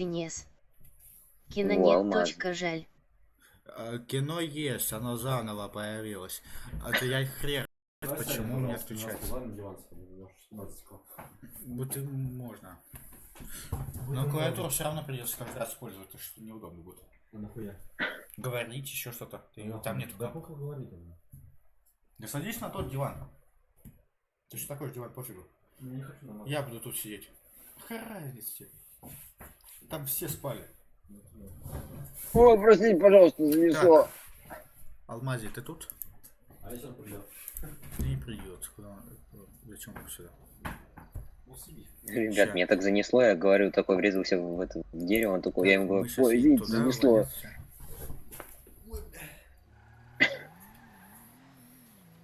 Инес. Кино Во, нет, алмаз. точка, жаль. Кино есть, оно заново появилось. Это я хрен, почему мне отключается. Вот и можно. Но клавиатуру все равно придется каждый раз использовать, потому что неудобно будет. Нахуя? Говорить еще что-то. Там нет. Да похуй говорить. Да садись на тот диван. Ты что такой диван, пофигу. Я не хочу на Я буду тут сидеть. Какая разница? Там все спали. О, простите, пожалуйста, занесло. Алмази, ты тут? А если он придет? Не придет. Зачем вы сюда? Ребят, меня так занесло, я говорю, такой врезался в это дерево, он такой, я ему говорю, Мы ой, щас извините, туда занесло. валимся.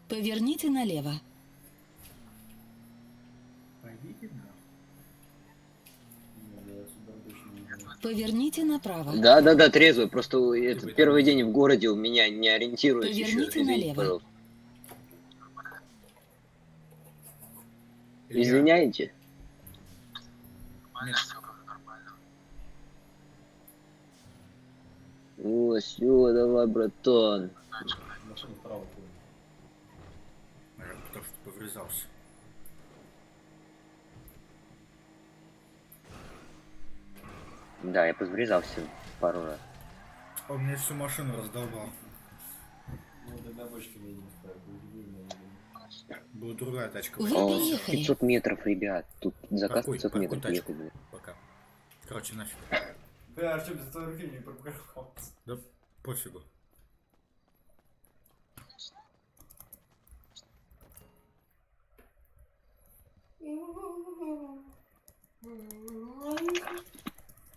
Поверните налево. Пойдите на. Поверните направо. Да, трезвый, просто это первый день в городе у меня не ориентируюсь еще. Поверните Извините, налево. пожалуйста. Илья, Извиняете? нет. О, все, давай, братан. Наверное, потому что поврезался. Да, я поврезался пару раз. Он мне всю машину раздолбал. Ну, тогда бочки мне не ставят. Будет другая тачка. Вы О, приехали. 500 метров, ребят. Тут заказ Какой 500 метров тачку? ехать. Пока. Короче, нафиг. Да, Артем, за твои руки не пропускал. Да пофигу.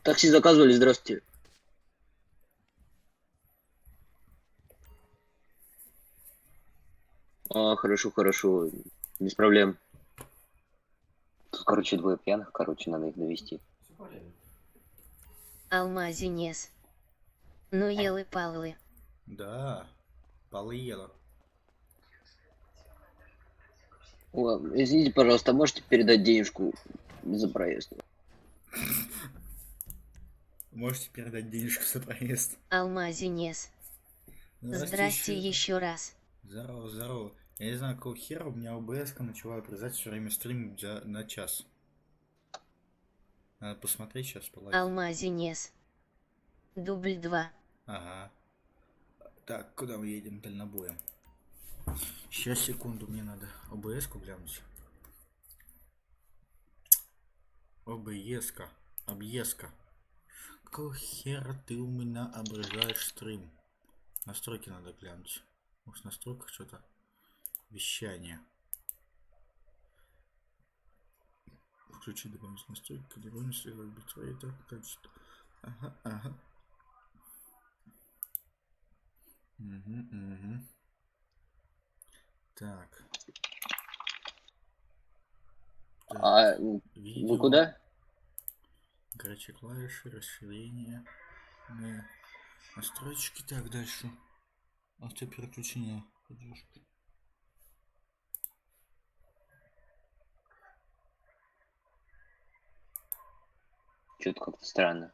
Такси заказывали, здравствуйте. А, хорошо, без проблем. Тут, короче, двое пьяных, короче, надо их довести. Все порядок. Алмаз Инес. Ну елы-палы. Да. Полы ела. О, извините, пожалуйста, можете передать денежку за проезд? Можете передать денежку за проезд. Алмаз Инес. Здрасте еще раз. Здорово, здорово. Я не знаю, какого хера у меня ОБС-ка начала отрезать все время стрим на час. Надо посмотреть сейчас по Алмаз Инес. Дубль 2. Ага. Так, куда мы едем дальнобоем? Сейчас, секунду, мне надо ОБС-ку глянуть. ОБС-ка. Объеска. Какого хера ты у меня обрезаешь стрим? Настройки надо глянуть. Может, в настройках что-то? Вещание. Включить дополнительные настройки, кодирование, следовать битрейта, качество. Ага. Угу. Так. А видео, вы куда? горячие клавиши, расширение, настройки. Так, дальше. Автопереключение поддержки. Что-то как-то странно.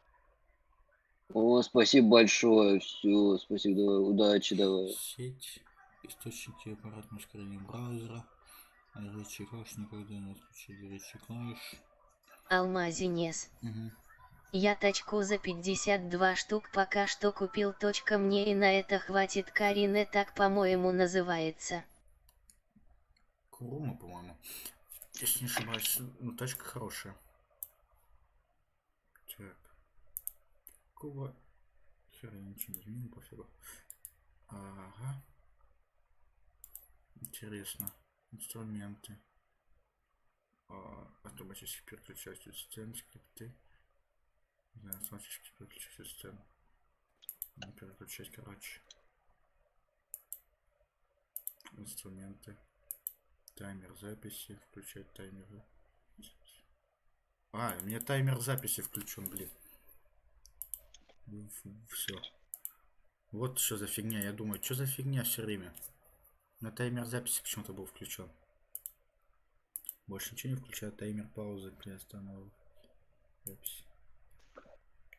О, спасибо большое, все, спасибо, давай, удачи, давай. Сеть, источники аппаратного ускорения браузера, горячие клавиши, никогда не отключить горячие клавиши. Алмаз Инес. Угу. Я тачку за 52 штук пока что купил. Точка, мне и на это хватит. Карине так, по-моему, называется. Курума, по-моему. Если не ошибаюсь, ну тачка хорошая. Так. Какого хера я ничего не изменил, пофигу. Ага. Интересно. Инструменты. Автоматически переключатель сцен, скрипты. Не знаю, автоматически переключатель сцен. Надо переключать, короче. Инструменты. Таймер записи. Включать таймеры. У меня таймер записи включен, блин. Все. Вот что за фигня. Я думаю, что за фигня все время. На таймер записи почему-то был включен. Больше ничего не включает. Таймер паузы, приостановок. Записи.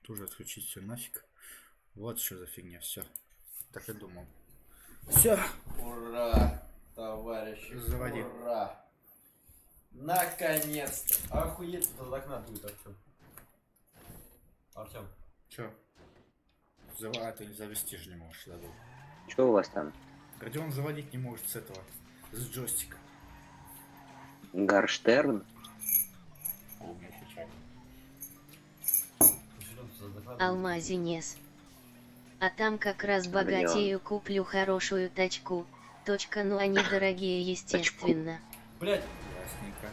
Тоже отключить все нафиг. Вот что за фигня, все. Так и думал. Все. Ура, товарищи. Заводи. Ура. Наконец-то. Охуеть, из окна дует, Артем. Артем. Че? Ты завести же не можешь, забыл. Что у вас там? Родион заводить не может с этого. С джойстика. Гарштерн? Умный отвечает. Алмазинес. А там как раз богатею, куплю хорошую тачку. Точка, ну они дорогие, естественно. Блять, Ясненько.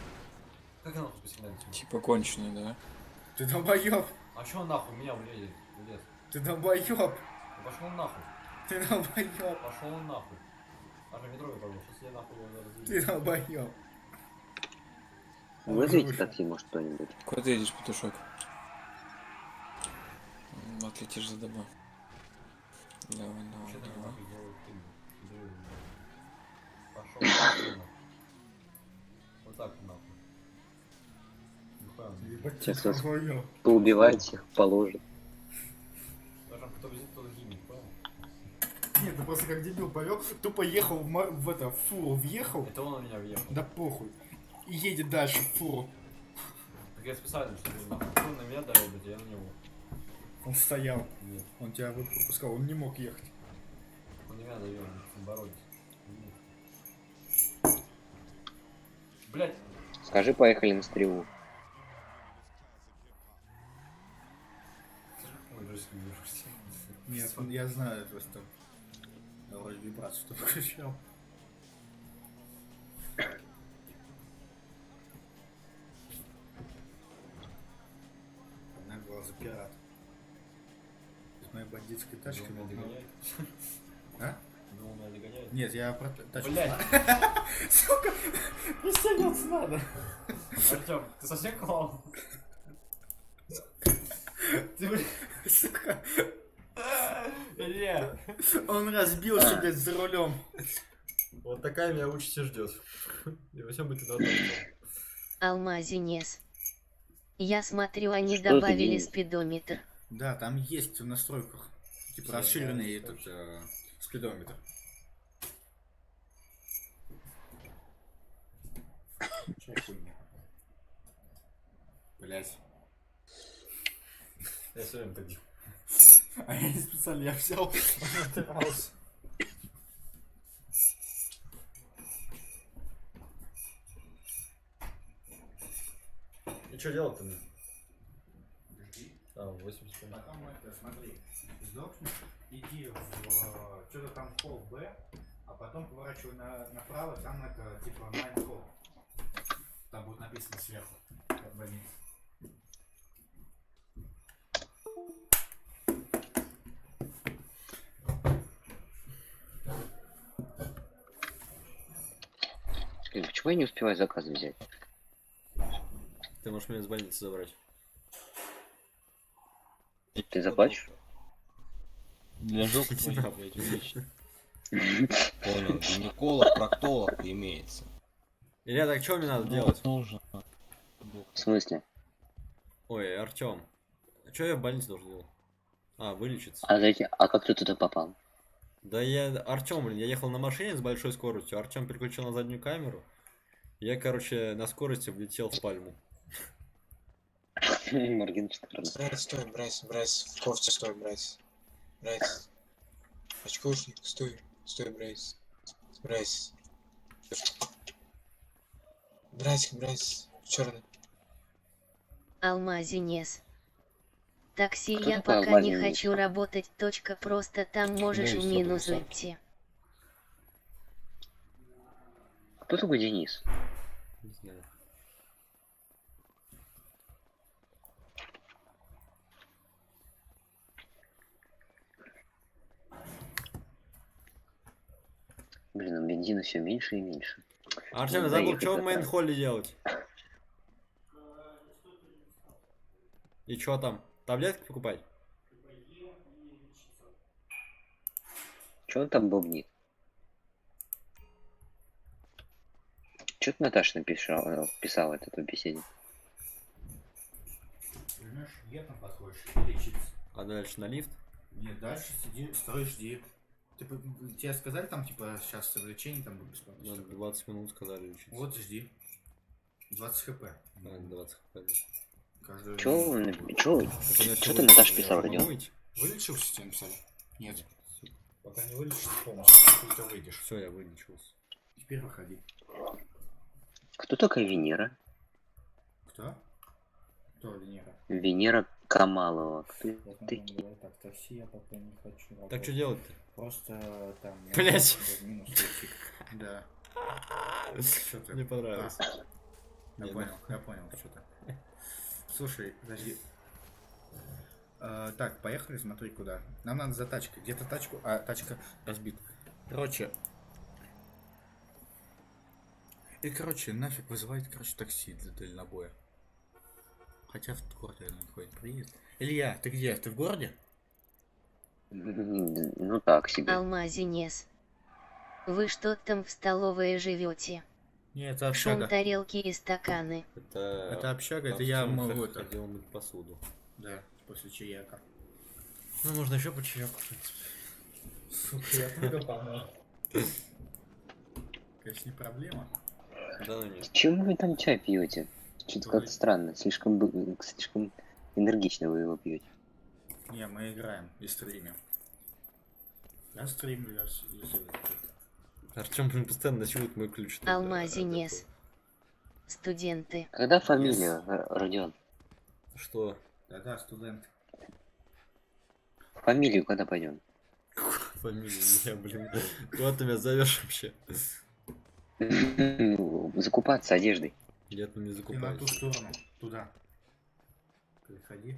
как нахуй посигналить? Типа конченый, да? Ты долбоёб! А чё он нахуй меня влезет? Влез. Ты долбоёб! Ну пошел он нахуй. Ты долбоёб! Пошел он нахуй. Артем, не трогай, пожалуйста, сейчас я нахуй его разведу. Ты долбоёб! Вызовите такси, может, кто-нибудь. Куда ты едешь, петушок? Отлетишь за дома. Давай, давай, Что ты мне давай. нахуй делаешь? Пошел нахуй. Вот так нахуй. Нихуя он не Ебать, Сейчас ты вас- долбоёб! Поубивает всех, положит. Артем, кто везет, тот гимик, понял? Нет, ты просто как дебил повел, тупо ехал в это, в фуру въехал, Это он на меня въехал. да похуй. И едет дальше в фуру. Так я специально, чтобы нахуй. Он на меня давил, блядь, а я на него. Он стоял, Нет, он тебя выпускал, он не мог ехать. он на меня давил, он боролись. Блять, Скажи, поехали на стрелу. ой, жесть, не вижу. Нет, я знаю, я просто вроде вибрацию что включал. Одна была за пират. Из моей бандитской тачки. Думал, меня догоняет. А? Думал, меня догоняет. Нет, я про тачку. Блять, Сука, пристегнуться надо. Артем, ты совсем клоун? Ты, блядь, Сука, Илья. он разбился, блядь, за рулем. Вот такая меня участь ждет. И во всем быть виноват. Алмазинес. Я смотрю, они Что ты добавили делаешь? спидометр. Да, там есть в настройках. Типа Да, расширенный да, этот спидометр. Чё хуйня? Блять. Я все время так делаю. А я не специально, я взял. Натирался. И что делать-то мне? А, 8 секунд. Потом это, смотри, сдохни, иди в что-то там в холл Б, а потом поворачивай направо, там это типа Nine Hall. Там будет написано сверху, как больница. Блин, почему я не успеваю заказ взять? Ты можешь меня с больницы забрать. Ты заплатишь? Для жопы Не твоей, надо. блядь, увеличить. Понял, гинеколог, проктолог имеется. Илья, так что мне надо делать? Нужно. В смысле? Ой, Артем. А что я в больнице должен делать? А, вылечиться. А как ты туда попал? Да я, Артем, блин, я ехал на машине с большой скоростью, Артем переключил на заднюю камеру. Я, короче, на скорости влетел в пальму. Моргенштерн. Брайс, стой, Брайс, в кофте стой, Брайс. Брайс. Очкошник, стой, Брайс. Брайс. Брайс, черный. Алмазинес. Такси Кто я такой пока не Алмазинес? хочу работать. Точка, просто там можешь Да и в всё, минус бросай. идти. Кто такой Денис? Не знаю. Блин, у бензина все меньше и меньше. Артем, я Ну, забыл, доехать что в до мейн-холле делать? И что там? Таблетки покупать? Че он там бубнит? Че ты Наташа писала это в беседе? Понимаешь, летом подходишь и лечиться. А дальше на лифт? Нет, дальше сиди, стой, жди. Тебе сказали там, типа, сейчас лечение там будет бесплатно? На что ли? 20 минут сказали лечиться. Вот, жди. 20 хп. А, 20 хп. Каждую Чё, минуту. чё, Так у меня чё всё ты, Наташа, вылечило, писал, я же могу Родион? выйти? Вылечился, тебе написали? Нет. Пока не вылечишься полностью, ты выйдешь. Все, я вылечился. Теперь выходи. Кто такая Венера? Кто? Кто Венера? Венера Камалова. Кто Я ты? смотрю, говорит, так, такси я пока не хочу работать. Так что делать-то? Просто там... Блять. Минус летит. Да. Что ты? Мне понравилось. Я Не, понял, что-то. Слушай, подожди. Так, поехали, смотри куда. Нам надо за тачкой. Где-то тачку... А, тачка разбита. Короче, нафиг вызывает, такси для дальнобоя. Хотя в городе наверное, ходит приедет. Илья, ты где? Ты в городе? Ну так себе. Алмазинес. Вы что там в столовой живете? Нет, это Шум общага. тарелки и стаканы. Это общага, это Артём я могу это. хотел мыть посуду. Да, после чаяка. Ну, можно еще по чайку, в принципе. Сука, я много помыл. Конечно, не проблема. Да, ну нет. Чего вы там чай пьете? Что-то как-то странно. Слишком энергично вы его пьете. Не, мы играем и стримим. Я стримлю, я Артем, блин, постоянно ночует мой ключ. Алмазинес. Студенты. Когда фамилия, Родион? Что? Да-да, студент. Фамилию когда пойдем? Фамилия, я, блин. Куда ты меня зовешь вообще? Закупаться одеждой. Нет, ну не Ты на закупаюсь. ту сторону, туда. Переходи.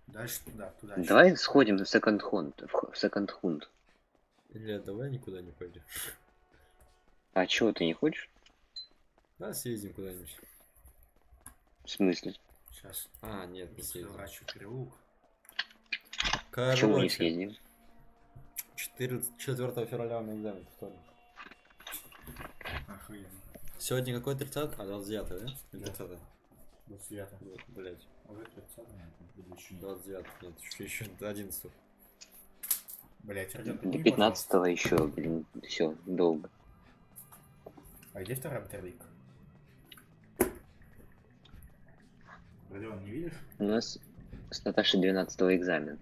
Дальше туда. Давай сходим в секонд-хунд. Илья, давай никуда не пойдем. А чего ты не хочешь? Да, съездим куда-нибудь. В смысле? Сейчас. А, нет, не съездим. Сворачиваю переулок. Почему не Короче, съездим? 4 февраля у меня экзамен, вторник. Охуенно. Сегодня какой 30? А, 29, да? Или Да. 30? 29. Вот, блять. Уже 30, буду еще не. 29, нет, еще 11. Блять, Родион, До помни, 15-го еще, блин, все, долго. пожалуйста. А где вторая батарейка? Родион, не видишь? У нас с Наташей 12-го экзамен.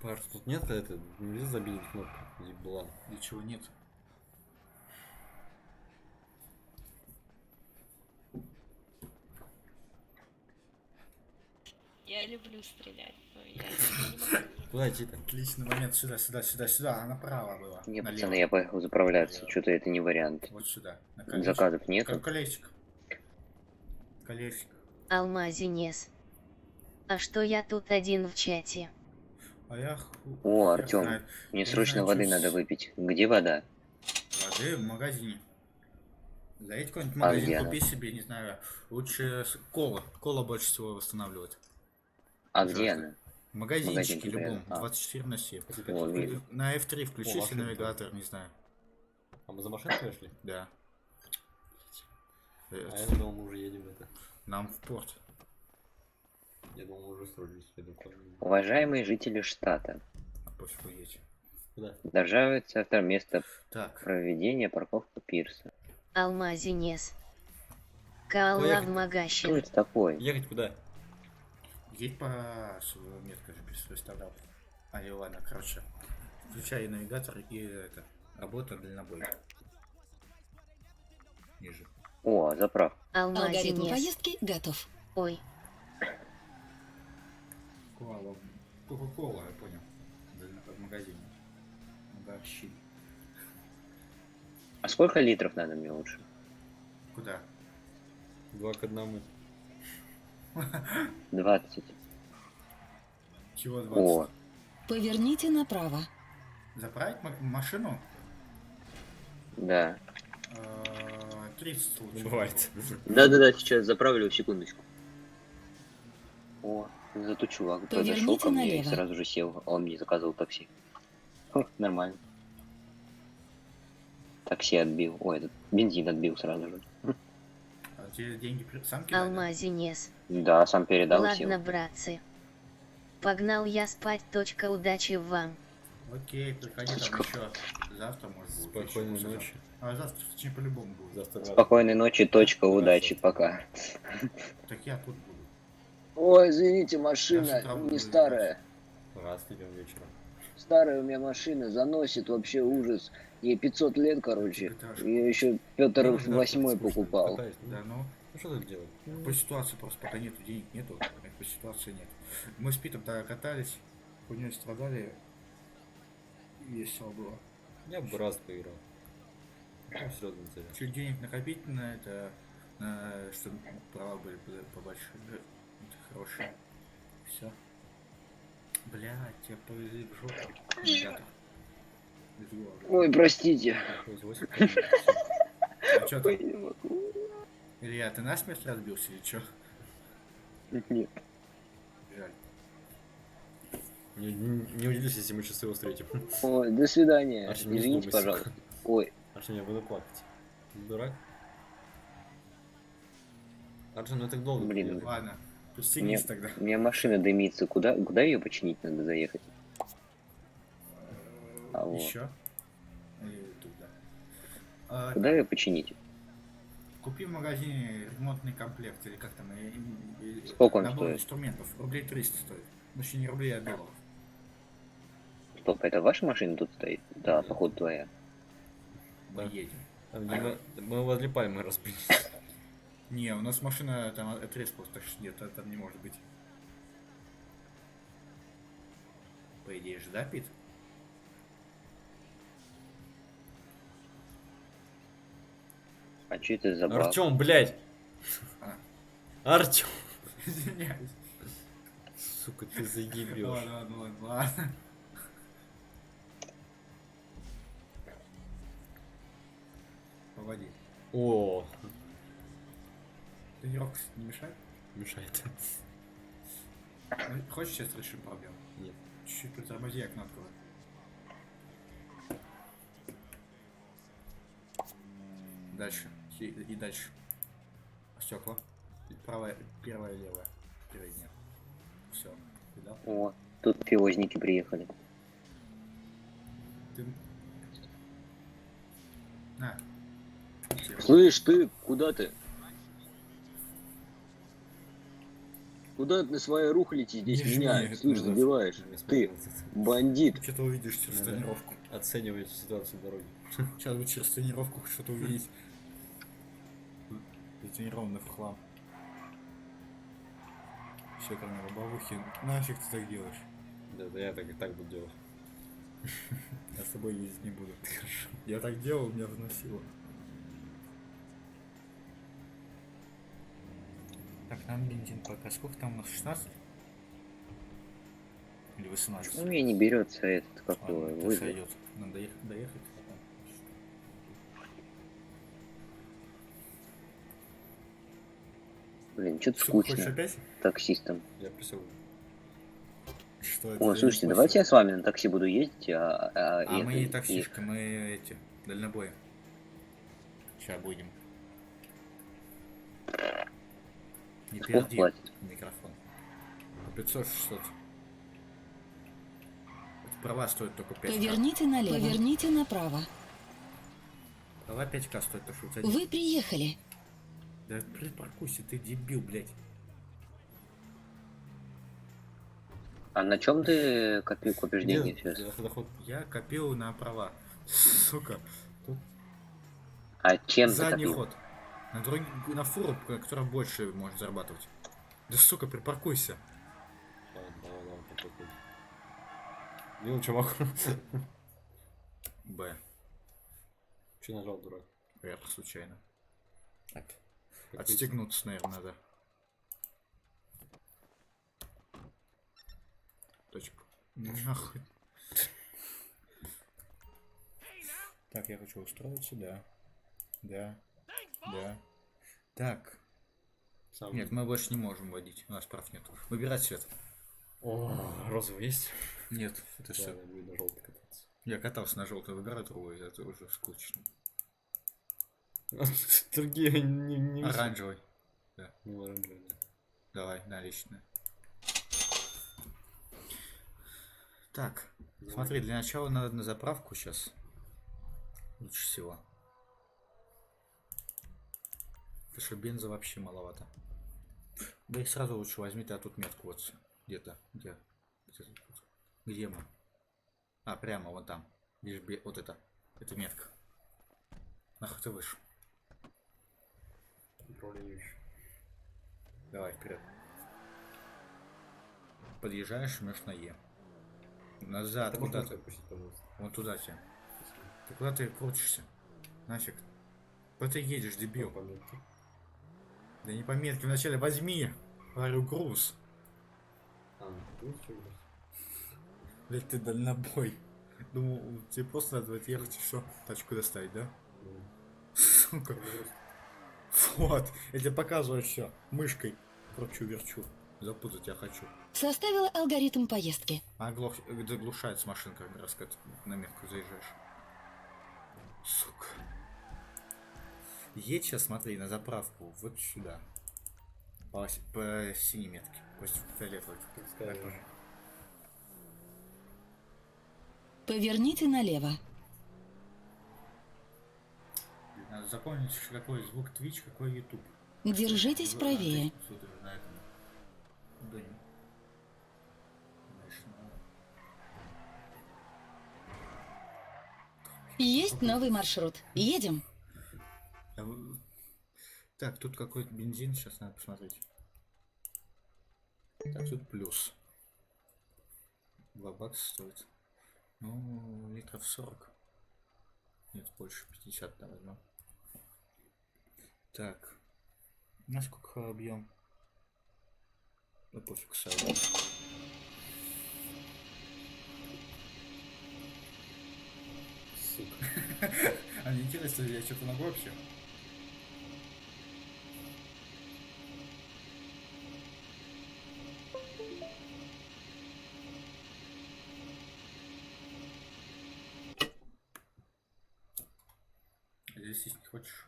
Паш, тут нет это, нельзя забить кнопку, еблан. Ничего нет. Я люблю стрелять, но я не могу. Куда идти-то? Отличный момент. Сюда. А направо было. Не, Налево. пацаны, я поехал заправляться, Налево. что-то это не вариант. Вот сюда. На колесик. Заказов нету. Колесик. Колесик. Алмазинес. А что я тут один в чате? А я... О, хер Артём, знает. мне Я срочно знаю, воды чё надо с- выпить. Где вода? Воды в магазине. Заедь в какой-нибудь А магазин, где купи себе, не знаю, лучше кола. Кола больше всего восстанавливает. А где Пожалуйста. она? В магазинчике Магазин любом, какой-то. А. 24/7. О, вижу. На F3 включись и машина навигатор, не знаю. А мы за машиной пришли? Да. А я думал, мы уже едем это. Нам в порт. Я думал, мы уже строились. Я думал, Уважаемые жители штата, А пофигу едь. куда? державится второе место Так. проведения парковка пирса. Алмазинес. Калла в Поехали. Что Магащин. это такое? Ехать куда? Едь по своему метку же представлял. А, и ладно, короче. Включай навигатор и это. Работа дальнобой. Ниже. О, заправка. Алгоритм Алмазинес. поездки готов. Ой, Кока-кола, я понял. В магазине. Магазин. А сколько литров надо мне лучше? Куда? 2 к 1. 20. Чего 20? О, Поверните направо. Заправить машину? да. 30 Не лучше. бывает. Да-да-да, сейчас заправлю, секундочку. О, зато чувак Поверните подошел ко мне и налево. сразу же сел, а он мне заказывал такси. Хо, нормально. Такси отбил. Ой, этот бензин отбил сразу же. А тебе деньги сам кидали? Алмазинес. Да, сам передал Ладно, всем. братцы. Погнал я спать. Удачи вам. Окей, приходи там еще. Завтра может будет. еще Спокойной послезавтра. ночи. А завтра, точнее, по-любому будет. Завтра Спокойной ночи, точка, удачи, пока. Так я тут буду. Ой, извините, Я с машина утра буду не старая. Раз идем вечером. Старая у меня машина, заносит вообще ужас. Ей 500 лет, короче. GTA-шку. Ее еще Петр Ну, да, VIII скучно, покупал. катаюсь, Да, ну, Ну что тут делать? по ситуации просто пока нету денег, нету. По ситуации нет. Мы с Питом тогда катались, хуйней страдали. И весело было. Я бы раз поиграл. Ну, серьезно интересно. Чуть денег накопить на это, чтобы права были побольше, это хорошие. Все. Блядь, тебя повезли в жопу. Ребята. Из города. Ой, простите. То есть 8 А чё Ой, там? не могу. Илья, ты насмерть разбился или чё? Нет. Жаль. не удивлюсь, если мы сейчас его встретим. Ой, до свидания. Арчи, не Извините, вздумайся. пожалуйста. Ой, Арчи, я буду плакать. Ты дурак? Арчи, ну так долго. Блин, ехать. Ладно, пустинись тогда. у меня машина дымится. Куда ее починить надо заехать? А вот. Еще? И туда. А, Куда ее починить? купи в магазине ремонтный комплект, или как там, Сколько он набор стоит? инструментов. Рублей 300 стоит. Ну, еще не рублей, а долларов. Стоп, это ваша машина тут стоит? Да, Нет. походу твоя. Мы Да. едем. Там, где мы возле пальмы разбились. Не, у нас машина там отрезалась, так что нет, там не может быть. По идее же, да, Пит? А что это за баг? Артем, блядь! А. Артем! Извиняюсь. Сука, ты заебешь. Ладно. Поводи. О, Тренировка не мешает? мешает. Ну, хочешь сейчас решим проблему? Нет. Чуть-чуть притормози, окно открой. Дальше. И дальше. Стекла. Правая, первая, левая. Передняя. Все. Видал? О, тут фиозники приехали. Ты... На. Тихо. Слышь, ты, куда ты? Куда ты на своей рухляте здесь Не жми, меня, это слышь, назад. забиваешь? Ты, бандит. Что-то увидишь через Надо тренировку. Оценивать ситуацию дороги. Сейчас бы через тренировку что-то увидеть. Затренированный в хлам. Все, кроме лобовухи. Нафиг ты так делаешь? Да, я так и так буду делать. Я с тобой ездить не буду. Хорошо. Я так делал, меня заносило. Так, нам бензин пока. Сколько там у нас? 16? Или 18? Ну, мне не берется этот, как его, Ладно, это вызов. сойдет. Надо доехать. Потом. Блин, что-то Что, хочешь скучно опять? таксистом. Я присягну. Что это? О, за слушайте, инфо? давайте я с вами на такси буду ездить, А мы не это, таксишка, мы эти, дальнобои. Сейчас будем. Не Сколько перди платит? микрофон. 500-600. Права стоят только 5к. Поверните налево. Поверните направо. Права 5к стоит, так что у тебя... Вы приехали. Да припаркуйся, ты дебил, блядь. А на чем ты копишь деньги Где сейчас? доход? Я копил на права. Сука. Тут А чем ты задний копил? ход. На фуру, которая больше может зарабатывать. Да сука, припаркуйся. Давай, попробуй. Видел, чувак? Б. Че нажал, дурак? R случайно. Так. Отстегнуться, наверное, надо. Точку. Нахуй. Так, я хочу устроиться, да. Да. Да. Так. Сам. Нет, мы больше не можем водить. У нас прав нет. Выбирать цвет. О, розовый есть? Нет, это Да, все. я буду на желтый кататься. Я катался на желтый, выбираю другой, это уже скучно. Другие не висят. Оранжевый. Ну, оранжевый, да. Давай, наличные. Так, смотри, для начала надо на заправку сейчас. Лучше всего. Потому что бенза вообще маловато. Да и сразу лучше возьми, ты тут метку вот где-то. Где мы? А, прямо вот там. Видишь, вот это. Это метка. Нахуй ты вышел. Управление еще. Давай, вперед. Подъезжаешь, жмешь на Е. Назад, куда ты? Вон туда тебе. Ты куда ты крутишься? Нафиг. Куда ты едешь, дебил? Да не по метке, вначале возьми. Говорю, груз. Блять, ты дальнобой. Думал, тебе просто надо отъехать и все, тачку доставить, да? Сука. Вот, я тебе показываю все. Мышкой кручу-верчу. Запутать я хочу. Составила алгоритм поездки. Заглушается машинка, раз как на метку заезжаешь. Сука. Едь сейчас, смотри, на заправку. Вот сюда. По синей метке. Пусть фиолетовой. Так тоже. Поверните налево. Надо запомнить, какой звук Twitch, какой YouTube. Держитесь правее. На этом. Да не. Дальше, Есть новый маршрут. Едем. Так, тут какой-то бензин, сейчас надо посмотреть. Так, тут плюс. 2 бакса стоит. Ну, литров 40. Нет, больше 50 там возьмем. Так. Насколько объем? Да пофиг, сразу. Сука. А мне интересно, я что-то могу вообще? Здесь есть не хочешь?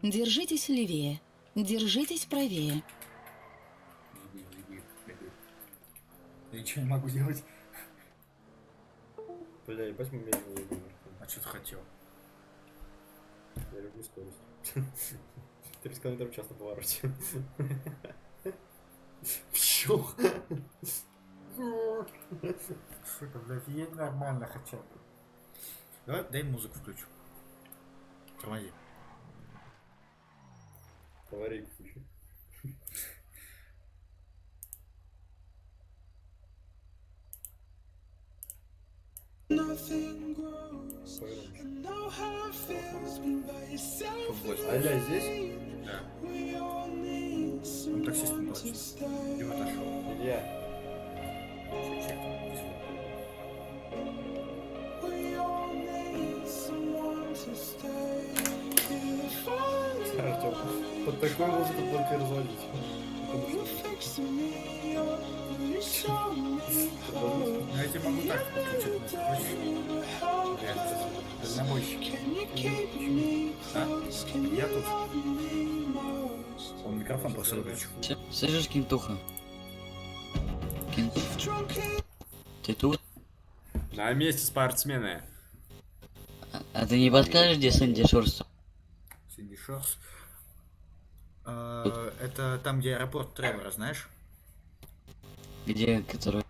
Держитесь левее. Держитесь правее. Я ничего не могу делать. Бля, ебать мы медленно едем. А что ты хотел? Я люблю скорость. 30 км в час на повороте. Чё? Сука, блядь, едь нормально хотя бы. Давай, дай музыку включу. Тормози. Аварийку включи. Аля здесь? Да. Он таксист не точно. И вот отошел. Илья. Артём, под такую музыку только разводить. Я тебе могу так подключить. Дальнобойщик. А? Я тут. Он микрофон просто выключил. Слышишь, Кентуха? Ты тут? На месте спортсмены. А ты не подскажешь, где Сэнди Шорс? Сэнди Шорс. Это там, где аэропорт Тревора, знаешь? Где, который?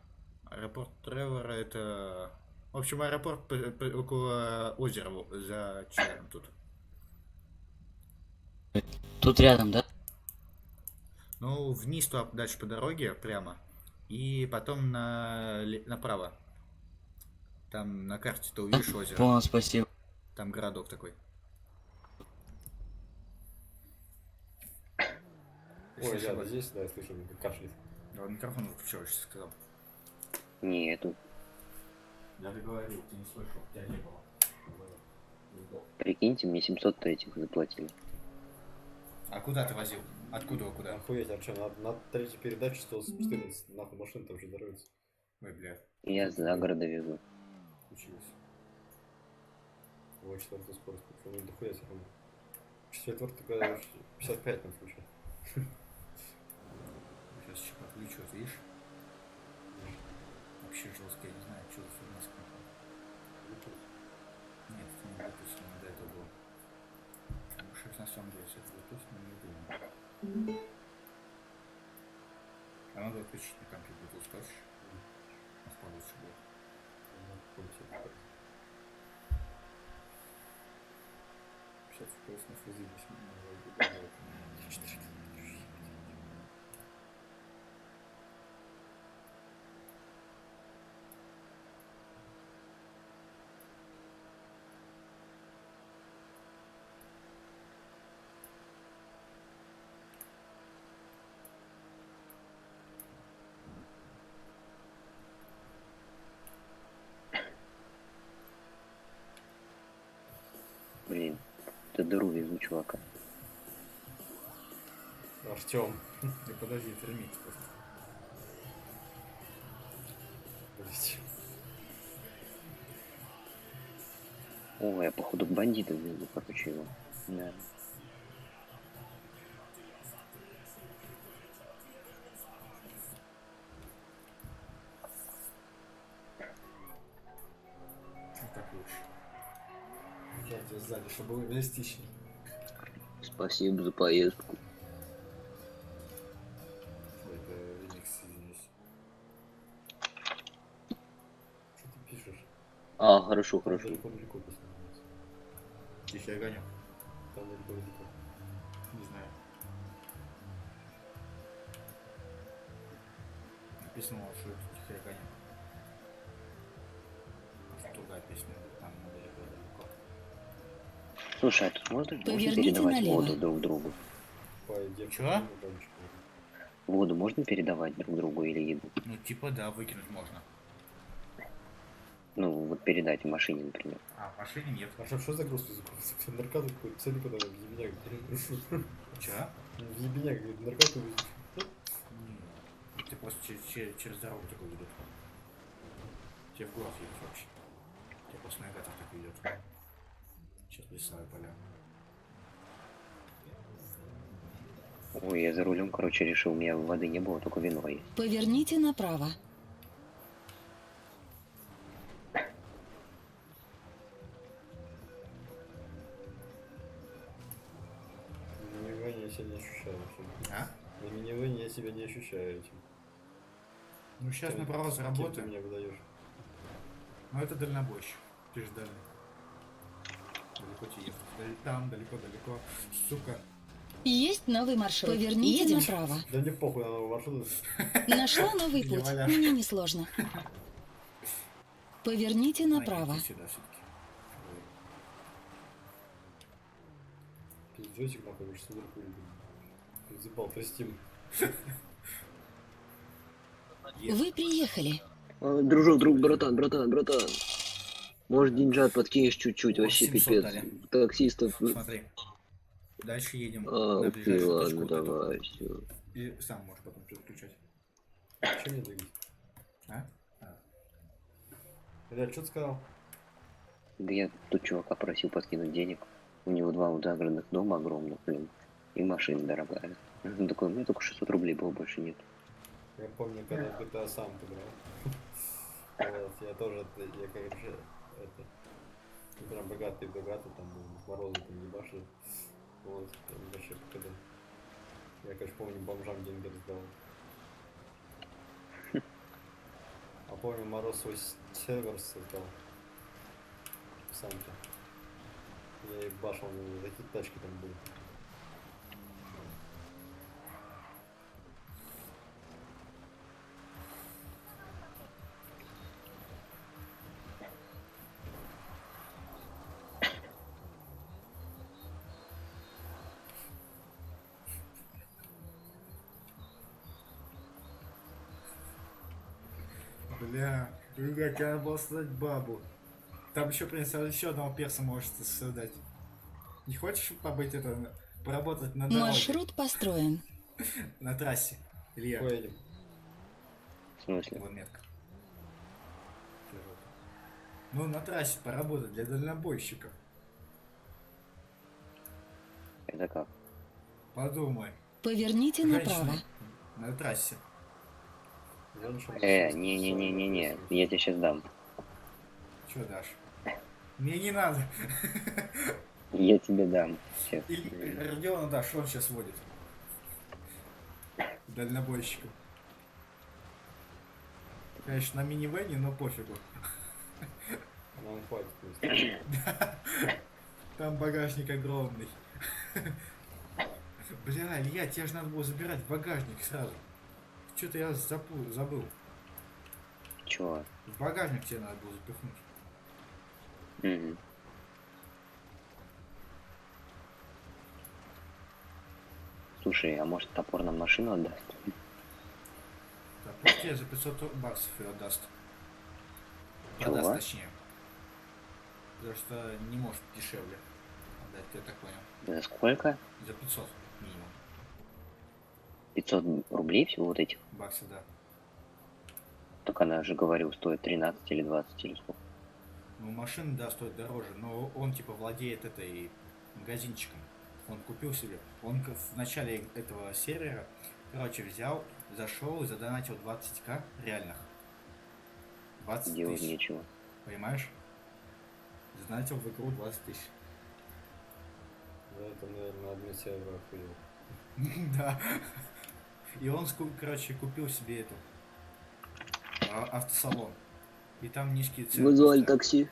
Аэропорт Тревора это... В общем, аэропорт около озера за Челом тут. Тут рядом, да? Ну, вниз туда, дальше по дороге, прямо. И потом направо. Там на карте ты увидишь озеро. Понял, спасибо. Там городок такой. Ой, я здесь, да, я слышу, как кашляет. Да, микрофон выключил, я сейчас сказал. Нету. Я же говорил, ты не слышал, тебя не было. Прикиньте, мне 700 этих заплатили. А куда ты возил? Откуда куда? Охуеть, Артём, на третьей передаче 114, нахуй машина там уже здоровится. Ой, блядь. Я за города везу. Училась. думаю, четвертую скорость, потому что дохуя все равно. Четвертый только 55 на случай. Сейчас еще подключу, вот видишь? Вообще жестко, я не знаю, что за фигня с компом. Нет, это не Bluetooth, не до этого было. Сейчас на самом деле все это Bluetooth, но не думаю. А надо отключить на компе Bluetooth, скажешь? У нас получше будет. Сейчас просто на фузи Блин, ты дыру везу, чувака. Артем. Ты подожди, вернись просто. Блять. О, я походу бандитов везу, короче, его. Да. Вот так лучше. Я тебя сзади, чтобы было реалистичней. Спасибо за поездку. Это ремикс, извиняюсь. Что ты пишешь? А, хорошо, хорошо. Далеко песня называется. Тихий огонек. Там далеко. Не знаю. Написано, что это тихий огонек. Может, другая песня, там далеко. Слушай, а тут можно Поверните передавать налево. воду друг другу? Пойдем. Чё? Воду можно передавать друг другу или еду? Ну, типа, да, выкинуть можно. Ну, вот передать в машине, например. А в машине нет. Артем, что за груз языков? Наркоту какой-то, цели потом в ебеняк. Чё? В ебеняк, говорит, наркоту везут. Ты просто через дорогу такой ведут. Тебе в город едет вообще. Тебе просто на гатах так ведет. Сейчас лесовые поля. Ой, я за рулем, короче, решил, у меня воды не было, только вино есть. Поверните направо. На минивэне я себя не ощущаю вообще. А? На минивэне я себя не ощущаю этим. Ну сейчас Кем- направо Кем ты заработаем. меня выдаешь? Ну это дальнобойщик. Ты же дальний. Далеко тебе ехать. Там, далеко. Сука. Есть новый маршрут. Поверните Едем? направо. Да мне похуй на новый маршрут. Нашла новый Я путь. валяю. Мне несложно. Поверните направо. Иди сюда все-таки. Пиздётик нахуй, уж сюда хуй. Заебал, трястим. Вы приехали. Дружок, друг, братан. Может, деньжат подкинешь чуть-чуть, О, вообще 700 пипец. дали. Таксистов... Смотри. Дальше едем А, на окей, ближайшую ладно, точку. Вот эту. давай, все. И сам можешь потом переключать. Чем мне двигать? А? Блядь, что ты сказал? Да я тут чувака просил подкинуть денег. У него 2 вот загородных дома огромных, блин. И машина дорогая. Он такой, у меня только 600 рублей было, больше нет. Я помню, когда в GTA сам ты брал. Вот, я тоже, я, короче, это... Ну, прям богатый, там, с Морозом там ебашил. Вот, там вообще когда... Я, конечно, помню, бомжам деньги раздавал. А помню, Мороз свой сервер создал. Сам-то. Я ебашил, у него такие тачки там были. Бля, как я обоссать бабу. Там еще принесла еще одного перса можешь создать. Не хочешь побыть это, поработать на дороге? Маршрут построен. На трассе. Илья. Поедем. В смысле? Вон метка. Ну, на трассе поработать для дальнобойщиков. Это как? Подумай. Поверните направо. Женщины на трассе. Не-не-не-не-не. Я тебе сейчас дам. Чё дашь? Мне не надо. Я тебе дам. Сейчас. Или Родиона дашь, он сейчас водит. Дальнобойщиком. Конечно, на минивэне, но пофигу. Нам хватит. Там багажник огромный. Бля, Илья, тебе же надо было забирать багажник сразу. Что-то я забыл. Чего? В багажник тебе надо было запихнуть. Мгм. Слушай, а может топор нам машину отдаст? Так, тебе за 500 баксов ее отдаст. Чего? Продаст, точнее. Потому что не может дешевле отдать, я так понял. За сколько? За 500 минимум 500 рублей всего вот этих? баксов, да. Так она же, говорил, стоит 13 или 20 или сколько. Ну, машина, да, стоит дороже, но он, типа, владеет этой магазинчиком. Он купил себе. Он в начале этого сервера, короче, взял, зашел и задонатил 20к реальных. 20 Делать тысяч. нечего. Понимаешь? Задонатил в игру 20 тысяч. Да, это, наверное, одной сервера охуел. Да. И он, короче, купил себе эту автосалон. И там низкие цены. Вызвали просто. такси.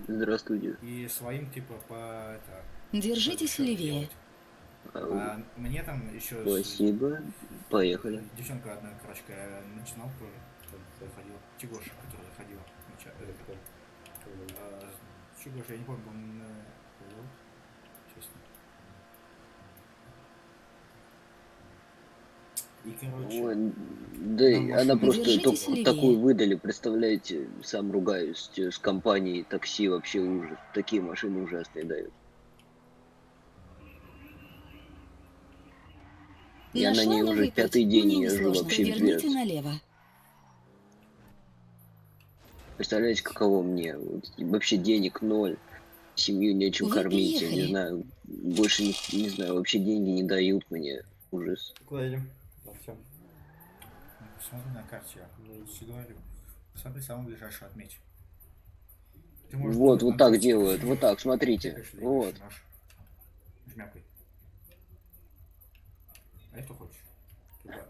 Здравствуйте. И своим, типа, по это. Держитесь левее. А мне там еще Спасибо. Поехали. девчонка одна, короче, начинал тоже ходила. Чегоша, которая ходила. Чегоша, я не помню, он честно. И короче. Ой, да, нам она машину- просто Держитесь только левее. такую выдали, представляете, сам ругаюсь, с компанией такси вообще ужас. Такие машины ужасные дают. Я на Нашла ней уже новый путь. пятый день Мне езжу, несложно. вообще Поверните без. налево. Представляете, каково мне? Вот, и вообще денег ноль, семью нечем Вы кормить, я не приехали. знаю, больше не знаю, вообще деньги не дают мне. Ужас. Куда едем? Артем. Смотри на карте, я Ну, все говорю. Смотри самую ближайшую отметь. Ты Вот, вот на так джойстике делают, жмёшь, вот так, смотрите. тыкаешь, двигаешь, Вот. жмёшь. Жмякай. А это хочешь? Туда.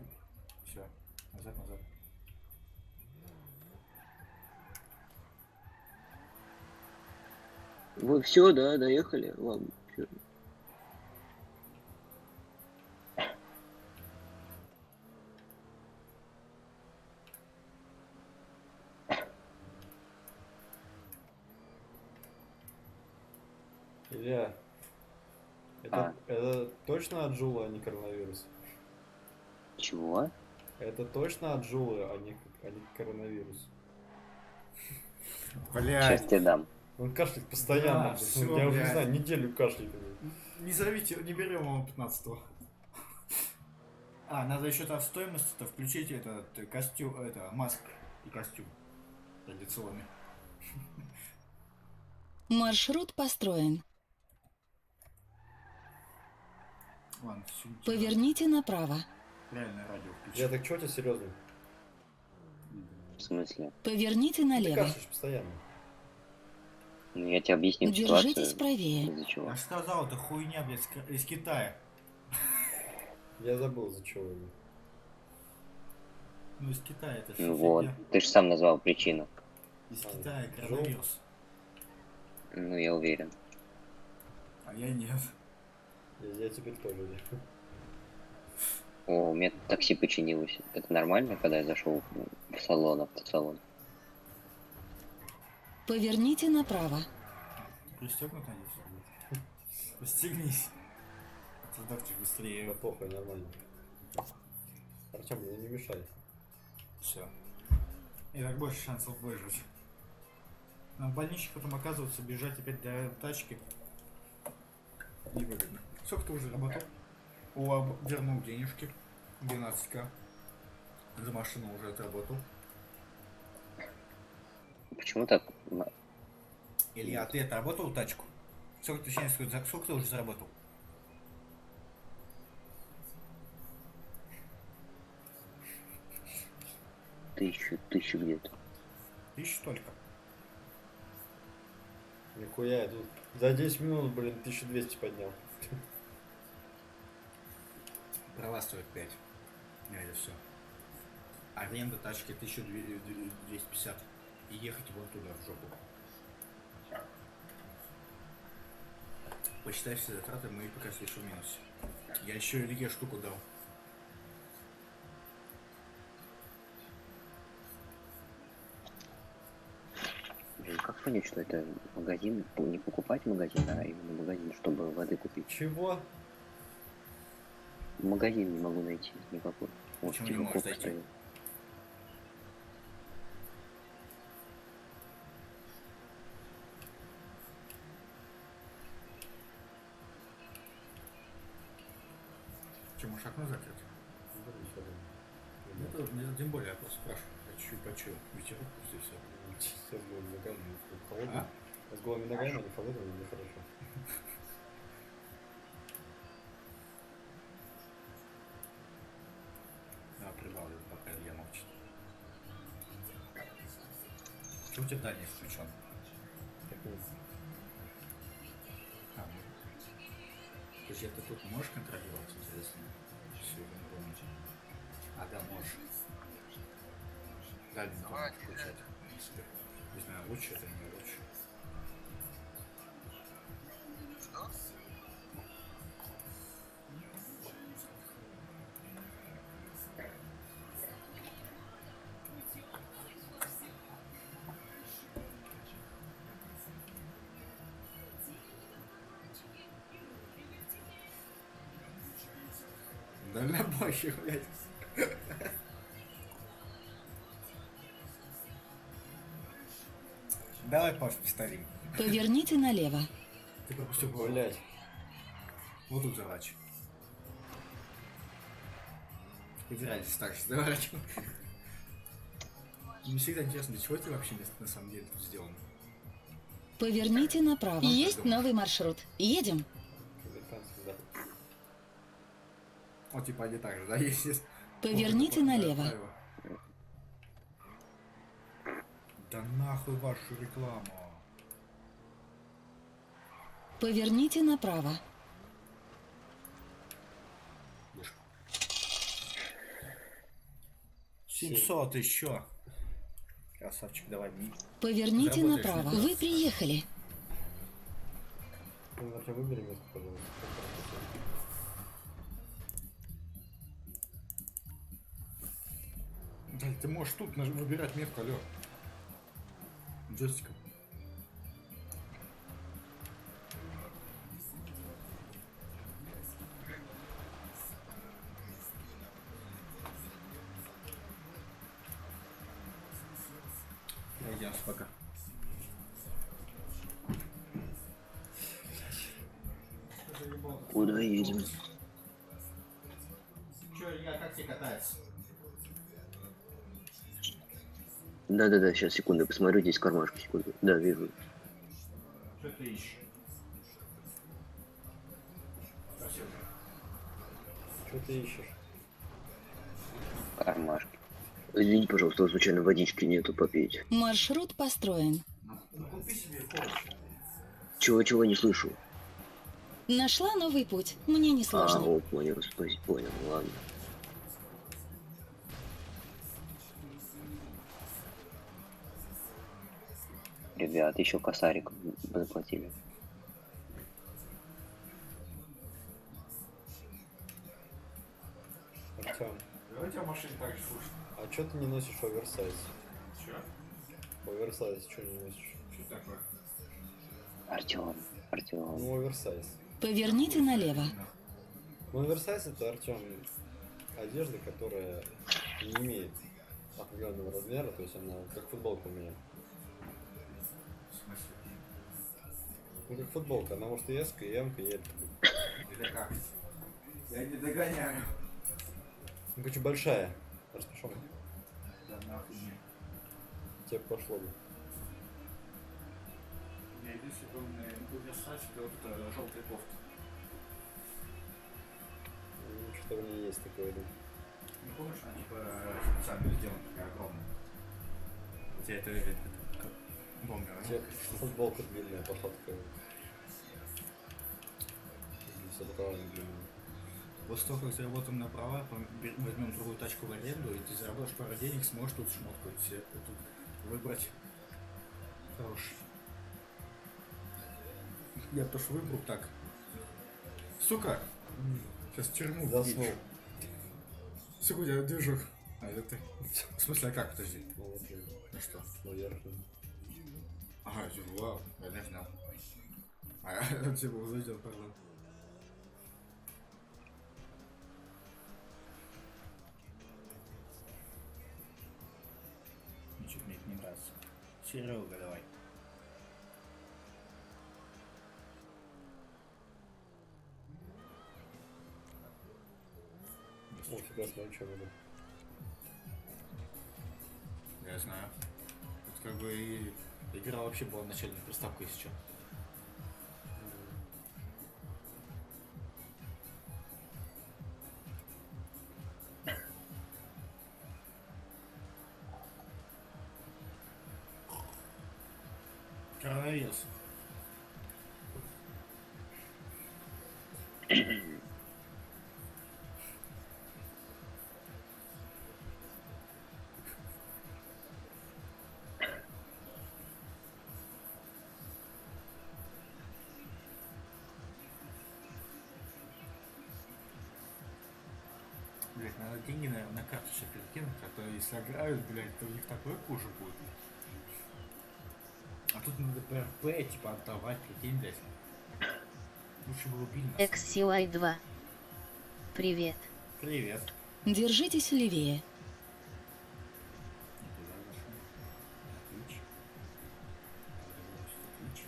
Все. Назад, назад. Вы все, да, доехали? Ладно. Всё. Илья, это точно от Джула, а не коронавирус? Чего? Это точно от Джулы, а не коронавирус? Сейчас Блядь. тебе дам. Он кашляет постоянно. Да, всё, я уже не блядь. знаю, неделю кашляет. Не зовите, не берем его 15-го. А, надо еще там в стоимость-то включить этот костюм, это, маск и костюм. Традиционный. Маршрут построен. Ладно, всё, Поверните направо. реальное радио включи. Я так что тебе серьезно? В смысле? Поверните Ты налево. кашляешь постоянно. Ну я тебе объясню Держитесь ситуацию. правее. Из-за чего? Я ж сказал, это хуйня, блядь, из Китая. Я забыл, за чего его. Ну, из Китая это Ну всё вот. фигня. Ты же сам назвал причину. Из Китая коронавирус. Ну я уверен. А я нет. Я теперь тоже. О, у меня такси починилось. Это нормально, когда я зашел в салон, автосалон? Поверните направо. Пристегнут, надеюсь? Пристегнись. Доктор быстрее. Да похуй, нормально. Артем, ну не мешай. Все. И так больше шансов выжить. Нам в больничек потом оказывается бежать опять до тачки. Невыгодно. Сколько ты уже работал? Вернул денежки. 12к. За машину уже отработал. Почему так? Илья, а ты отработал тачку? Сколько ты уже заработал? Тысячу где-то. Ищу только. Нихуя, я тут за 10 минут, блин, 1200 поднял. Права стоят 5. Это все. Аренда тачки 1250. И ехать вон туда, в жопу. Посчитай все затраты, мы пока лишь в минусе. Я еще и Илье штуку дал. Блин, как понять, что это магазин, не покупать магазин, а именно магазин, чтобы воды купить? Чего? Магазин не могу найти никакой. Вот Почему не типа можешь кофе найти? стоит. Че, может окно закрыть? Это тем более, я просто спрашиваю. Я чуть-чуть почую. Ветерок пусть и все. С голыми ногами холодно. А? С голыми ногами, они холодные, мне хорошо. Да, прибавлю, пока Илья молчит. Чего у тебя дальний включен? Так нет. А, ну. То есть это тут можешь контролировать, интересно? Все, не помните. А, да, можешь. Дальний тоже можешь включать. Не знаю, лучше это или не лучше. Дальнобойщик, блядь. Давай, Паш, повторим. Поверните налево. Ты пропустил голову. Блять. Вот тут заворачивай. Выбирай старший, заворачивай. Мне всегда интересно, для чего это вообще на самом деле тут сделано. Поверните направо. Есть новый маршрут. Едем. Американский, да. Вот типа они так же, да, если... Поверните Вот, налево. правило. Да нахуй вашу рекламу. Поверните направо. 700 еще. Красавчик, давай. Поверните Заработаешь направо. неплохо. Вы приехали. Ну, вообще выбери место, пожалуйста. Да, ты можешь тут выбирать метку, алло. Джойстиком. Идем пока. Куда едем? Че, Илья, как тебе катается? Да-да-да, сейчас, секунду, посмотрю, здесь кармашку, секунду. Да, вижу. Что ты ищешь? Спасибо. Что ты ищешь? Кармашки. Извини, пожалуйста, случайно водички нету попить. Маршрут построен. Ну купи себе коуч. Чего не слышу? Нашла новый путь. Мне не сложно. О, понял, спасибо, понял, ладно. Ребят, еще косарик заплатили. Артем, Давай тебя в машине так же слушать. а чё ты не носишь оверсайз? Че? Оверсайз, чё не носишь? Что такое? Артем. Ну, оверсайз. Поверните налево. Ну, оверсайз это, Артем, одежда, которая не имеет определенного размера, то есть она как футболка у меня. В смысле? Ну, как футболка, она может и S, и M, и L. Или как? Я не догоняю. Ну, короче, большая. Распашон. Да нахуй не. Тебе пошло бы. Я единственное, что мне универсальный, это вот эта желтая кофта. Ну, что-то у меня есть такое, да. Не помнишь, она типа специально сделана такая огромная. Где это как бомбер, У тебя футболка длинная, посадка. С рукавами длинными. После того, как заработаем на права, возьмем другую тачку в аренду, и ты заработаешь пару денег, сможешь тут шмотку себе тут выбрать хороший. Я тоже выбрал так. Сука! Сейчас в тюрьму Заснул. едешь. Сука, у тебя движок. А это ты? В смысле, а как? Подожди. Ну что? Наверное. Ага, вау, я не знал. А я тебе был зайдет, пардон. Ничего мне это не нравится. Серега, давай. О, фига, смотри, что надо. Я знаю. Это как бы и игра вообще была начальной приставкой, если что. Коронавирус. Блять, надо деньги, наверное, на карту сейчас перекинуть, а то если ограбят, блять, то у них такое хуже будет. А тут надо ПРП, типа, отдавать, прикинь, блять. Лучше бы убили нас. XCY 2. Привет. Привет. Держитесь левее. Не туда зашел. Ключ. Ключ.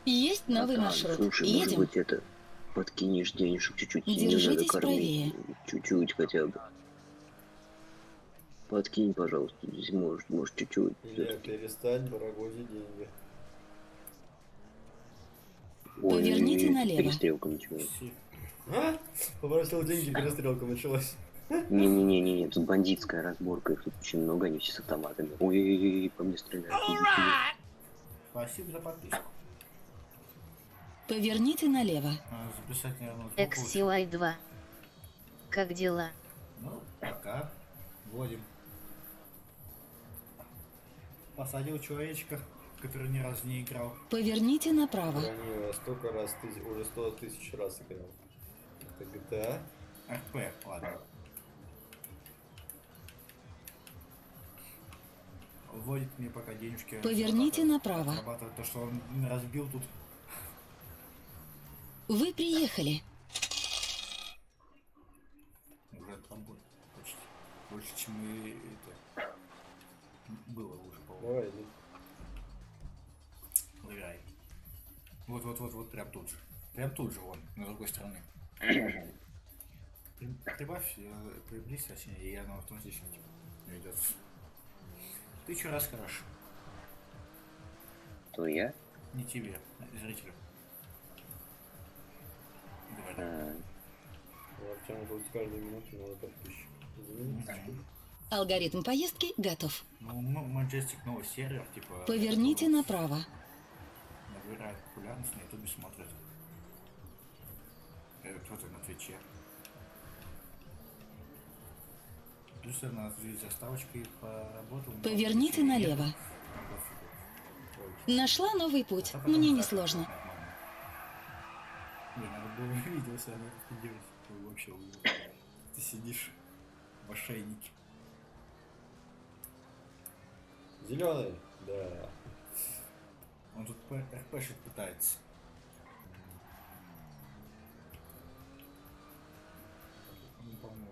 Есть новый Братан, маршрут. слушай, может Едем? быть, это подкинешь денежек чуть-чуть, не надо Держитесь кормить, правее. чуть-чуть хотя бы. Подкинь, пожалуйста, здесь может чуть-чуть. Илья, перестань барагозить деньги. Ой, Поверните налево. перестрелка началась. А? Попросил деньги, перестрелка началась. Не-не-не, тут бандитская разборка, их тут очень много, они все с автоматами. Ой-ой-ой, по мне стреляют. иди сюда. Спасибо за подписку. Поверните налево. Надо записать, наверное, звук лучше. XCY 2. Как дела? Ну, пока. Вводим. Посадил человечка, который ни разу не играл. Поверните направо. Храни, столько раз, уже 100 тысяч раз играл. Это GTA. РП, ладно. Вводит мне пока денежки. Поверните направо. Зарабатывает то, что он разбил тут. Вы приехали. Уже отработал почти. Больше, чем и это. Было уже, по-моему. Давай, иди. Проверяй. Вот, прям тут же. Прям тут же он, на другой стороне. Прибавь, приблизь, точнее, и оно автоматически ведет. Ты еще раз хорош. То я? Не тебе, а зрителю. Говори. Артем тут с каждой минуты надо подписчик. Извините. Алгоритм поездки готов. Ну, Majestic новый сервер, типа... Поверните направо. Набирает популярность, на ютубе смотрят. Кто-то на Твиче. Плюс я на заставочкой поработал. Поверните налево. Нашла новый путь. Мне несложно. Блин, надо было видео с вами делать. Вы вообще ты сидишь в ошейнике. Зеленый? Да. Он тут РПшить пытается. Не поможешь.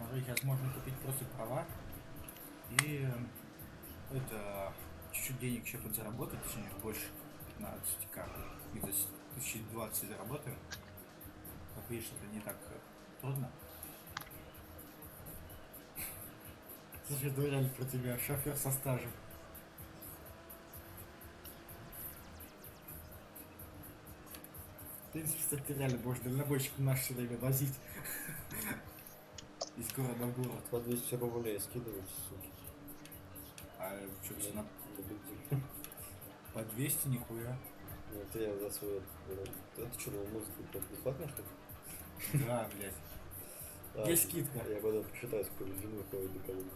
Смотри, сейчас можно купить просто права и это чуть-чуть денег еще подзаработать, точнее больше на 20к. Где-то 1020 заработаем. Как видишь, это не так трудно. Слушай, это реально про тебя, шофер со стажем. В принципе, кстати, ты реально будешь дальнобойщик наш все время возить. Из города в город. По 200 рублей скидывайте, суки. А что, все на бензин. по 200 нихуя? Ну, это я за свой... Это что, музыку бесплатно, что ли? Да, блядь. А, Есть скидка. Я потом посчитаю, сколько бензина выходит до колонны.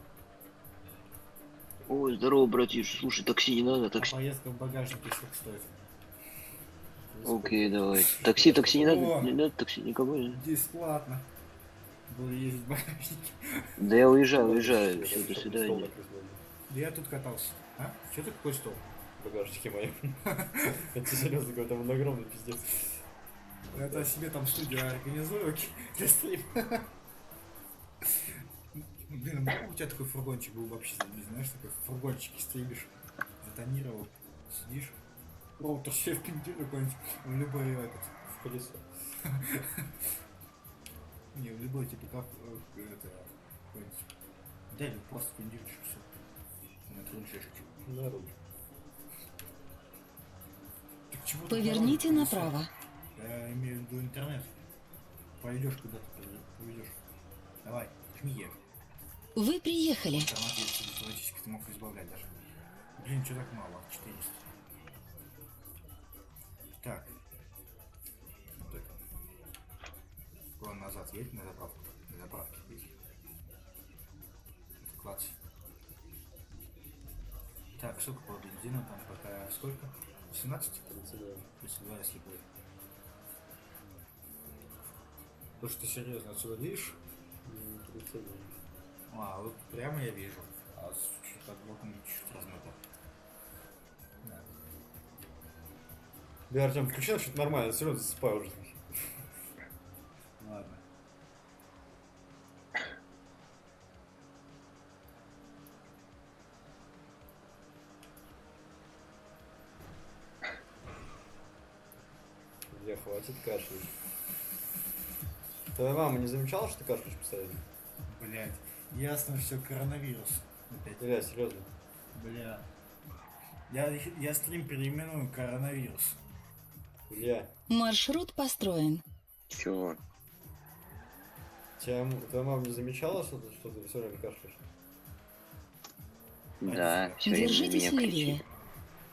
Ой, здорово, братиш. Слушай, такси не надо, А такси. поездка в багажнике сколько стоит? Окей, давай. Такси не надо, О! не надо такси никого. Не. Бесплатно. Буду ездить в багажнике. Да я уезжаю, Ну, все, я до стол свидания. накрыть можно. Да я тут катался. А? Че ты какой стол? В багажнике моем. Это серьезно, какой там он огромный пиздец. Это себе там студию организую для стрима. Блин, у тебя такой фургончик был вообще, знаешь, такой в фургончике стримишь, затонировал, сидишь, роутер себе впендюрил какой-нибудь, в любой этот, В колесо. не, в любой типа как, это, какой-нибудь, да или просто впендюришь все, на кринжешечек. На руль. Так чего ты Поверните говоришь, направо. Я имею в виду интернет. Пойдешь куда-то, поведешь. Давай, жми Е. Вы приехали. Интернет, если автоматически ты мог избавлять даже. Блин, что так мало? 400. Так. Вот это. Вон назад едь на заправку. На заправке едь. Класс. Так, сколько по бензину там пока? Сколько? 17? 32. 32, если будет. Потому что ты серьезно отсюда видишь? 32. А, вот прямо я вижу. А чуть под боком чуть размыто. Да. Да, Артем, включай, что-то нормально, все равно засыпаю уже. Ладно. Я хватит кашлять. Твоя мама не замечала, что ты кашляешь постоянно? Блять. Ясно, все коронавирус. Опять. Бля, серьезно. Бля. Я стрим переименую коронавирус. Илья, Маршрут построен. Чё? твоя мама не замечала, что ты все время кашляешь? Да, все время на Держитесь меня левее.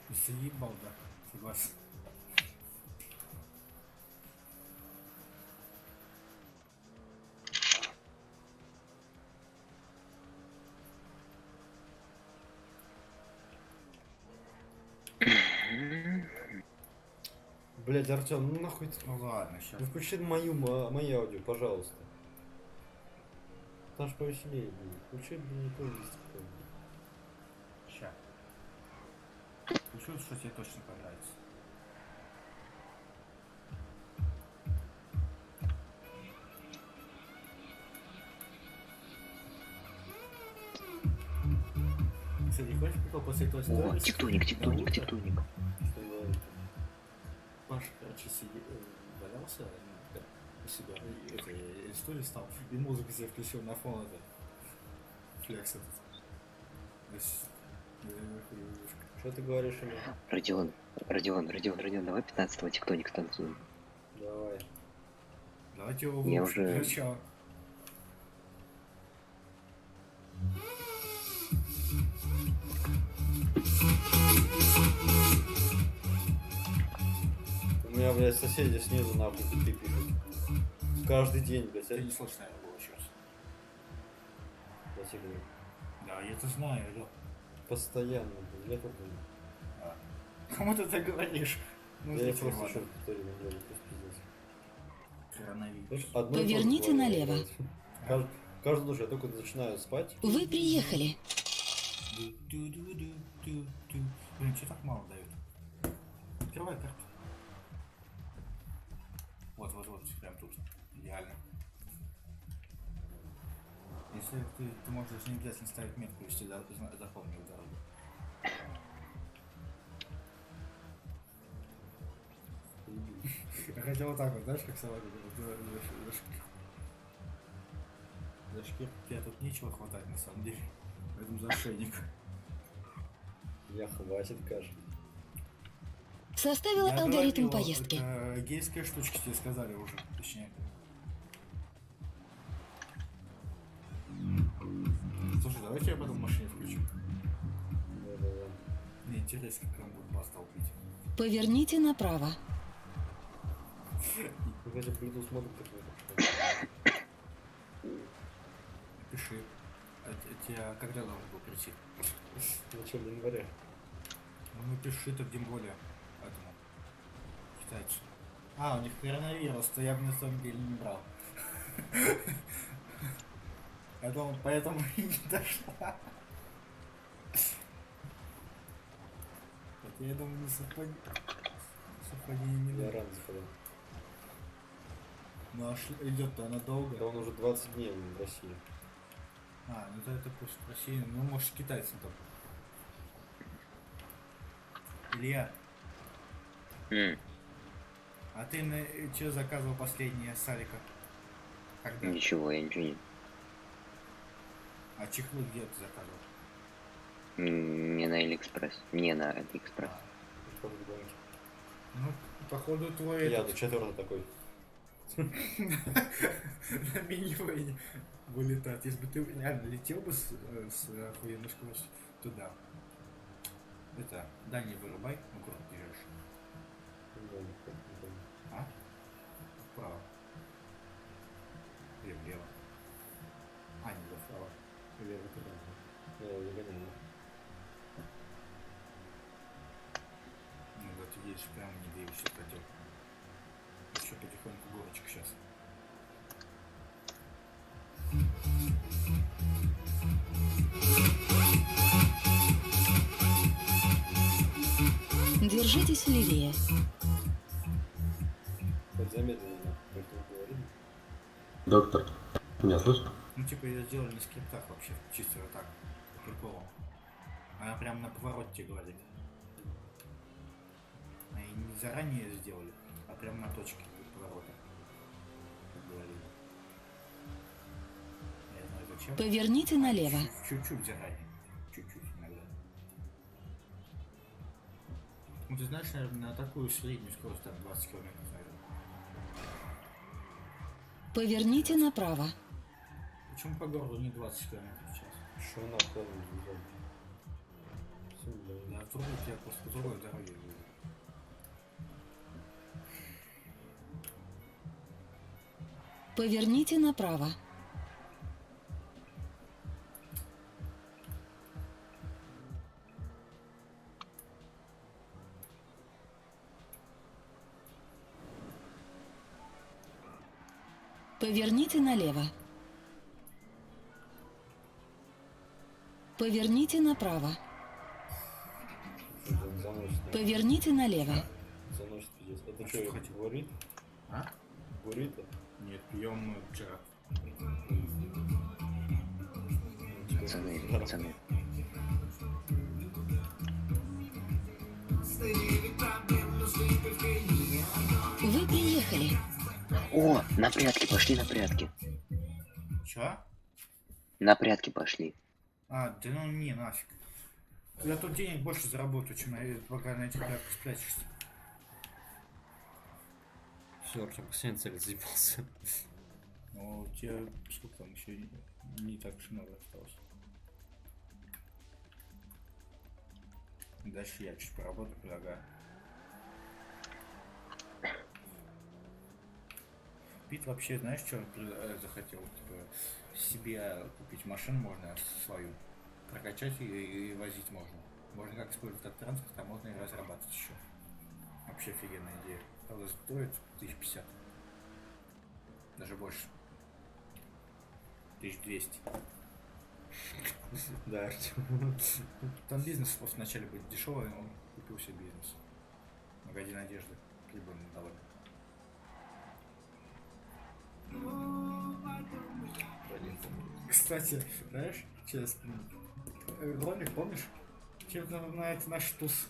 кричит. Заебал, да. Согласен. Блять, Артем, ну нахуй ты. Ну ладно, сейчас. Ну включи мои аудио, пожалуйста. Там же повеселее будет. Включи, блин, плейлист какой-нибудь. Ща. Включу, что тебе точно понравится. Кстати, хочешь прикол после этого О, сторис? тектоник. Что говорит? Паша, короче, валялся у себя, и история стал, и музыку себе включил на фон это. Флекс этот. То есть, Что ты говоришь, Илья? Родион, давай 15-го тектоник станцуем. Давай. давайте его Я выпустим уже- для начала. У меня, блядь, соседи снизу нахуй ты пишут. Каждый день, блядь, Это не слышно, наверное, было сейчас. я тебе говорю. Да, я это знаю, алло. Постоянно, блядь, я тоже. Кому ты так говоришь? Ну, Я зрителям просто ладно. еще повторю, просто пиздец. Коронавирус. Знаешь, одно и то же Поверните говорю, налево. блядь. Каждую ночь я только начинаю спать. Вы приехали. Ду-ду-ду-ду-ду-ду. Блин, что так мало дают? Открывай карту. Вот, прям тут. Идеально. Если ты можешь не обязательно ставить метку, если запомнил дорогу. Я хотел вот так вот, знаешь, как собака за шкирки, а тут нечего хватать на самом деле. Поэтому за ошейник. Я хватит каши. Составила Я алгоритм говорил, поездки. это гейская штучка, тебе сказали уже, точнее. Слушай, давайте я потом в машине включу. Да-да-да. Мне интересно, как он будет бас толпить. Поверните направо. Ну, хотя Bluetooth модуль такой. Пиши. А тебя когда должен был прийти? В начале января. Ну напиши, так тем более этому китайцу. А, у них коронавирус, то я бы на самом деле не брал. Поэтому и не дошла. Хотя я думаю, не совпадение не Я надо. рано заходил. Ну а идет-то она долго. Да он уже 20 дней в России. А, ну то это пусть в России, ну может китайцам там. Илья, а ты что заказывал последнее с Алика? Когда? Ничего, я ничего не... А чехлы где ты заказывал? Не на Алиэкспресс. Не на Алиэкспресс. Тоже в гонке. Ну, походу твой Я этот... тут четвертый такой. На минивэне вылетать. Если бы ты реально летел бы с охуенной скоростью туда. Это, да, не вырубай, аккуратно держишь. А? Вправо. Или влево. А, не да, вправо. Влево туда. Я его загоняю. Ну да, ты едешь прямо, не двигаешься, хотел. Еще потихоньку горочек сейчас. Держитесь левее. Хоть замедленно, как вы говорили. Доктор, меня слышно? Ну типа ее сделали на скриптах вообще, чисто вот так, по приколу. Она прям на повороте тебе говорит. Они не заранее сделали, а прям на точке поворота. Как говорили. Я знаю зачем. Поверните налево. Чуть-чуть заранее. Чуть-чуть иногда. Ну ты знаешь, наверное, на такую среднюю скорость там 20 км, наверное. Поверните направо. Почему по городу не 20 км в час? Что нахуй не Да, в другой, я просто по другой дороге еду. Поверните направо. Поверните налево. Поверните направо. Поверните налево. Заносит пиздец. Это что, хоть буррито? А? Буррито? Нет, пьем мы вчера. Пацаны. Вы приехали. О, на прятки, пошли на прятки. Чё? На прятки пошли. А, да ну не, нафиг. Я тут денег больше заработаю, чем пока на этих прятках спрячешься. Все, Артем, последний цель заебался. Ну, у тебя сколько там еще не так уж много осталось. Дальше я чуть поработаю, предлагаю. Пит вообще, знаешь, что захотел? Типа, себе купить машину можно свою, прокачать ее и возить можно. Можно как использовать как транспорт, а можно и разрабатывать еще. Вообще офигенная идея. Правда, стоит 1050. Даже больше. 1200. Да, Артем. Там бизнес просто вначале будет дешевый, он купил себе бизнес. Магазин одежды. Прибыльный довольно. Кстати, знаешь, сейчас ролик, помнишь? Чем-то напоминает наш туз.